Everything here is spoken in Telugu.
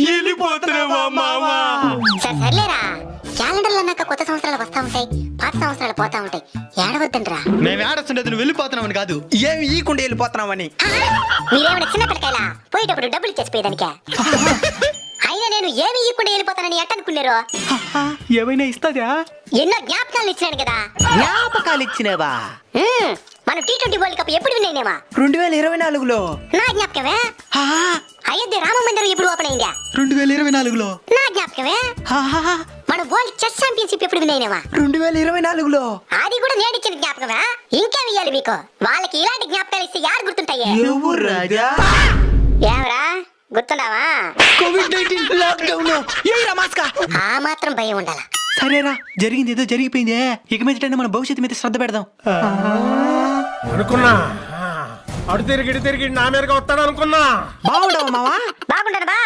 వెళ్ళిపోతున్నావా మావా? సర్లేరా, క్యాలెండర్లు అన్నాక కొత్త సంవత్సరాలు వస్తా ఉంటాయి, పాత సంవత్సరాలు పోతా ఉంటాయి. ఏడవద్దండ్రా. మేము ఏడొస్తుండేది నువ్వు వెళ్ళిపోతున్నావని కాదు, ఏమి ఈకుండా వెళ్ళిపోతున్నావని. మీరేమైనా చిన్న పిల్లకాయలా పోయేటప్పుడు డబ్బులు ఇచ్చేసిపోయేదానికే. అయినా నేను ఏమి ఇవ్వకుండా వెళ్ళిపోతానని ఎట్టనుకున్నారు? ఏమైనా ఇస్తాదా? ఎన్నో జ్ఞాపకాలు ఇచ్చినాను కదా. జ్ఞాపకాలు ఇచ్చినవా? మనం T20 వరల్డ్ కప్ ఎప్పుడు విన్నామా? 2024లో. నా జ్ఞాపకమే. అయోధ్య రామ మందిరం ఎప్పుడు ఓపెన్ అయిందా? 2024లో. నా జ్ఞాపకమే. మన వరల్డ్ చెస్ ఛాంపియన్షిప్ ఎప్పుడు విన్నామా? 2024లో. అది కూడా నేను ఇచ్చిన జ్ఞాపకమే. ఇంకేం ఇయ్యాలి మీకు? వాళ్ళకి ఇలాంటి జ్ఞాపకాలు ఇస్తే యారు గుర్తుంటాయి? ఎవరు రాజా? ఏమరా గుర్తున్నావా? COVID-19 lockdown. ఏరా మాస్కా? ఆ మాత్రం భయం ఉండాల. సరేరా, జరిగింది ఏదో జరిగిపోయిందే. ఇక మీద మన భవిష్యత్తు మీద శ్రద్ధ పెడదాం అనుకున్నా. అడు తిరిగి నా మీదగా వస్తాడు అనుకున్నా. బాగుండవా మావా? బాగుండదు బా.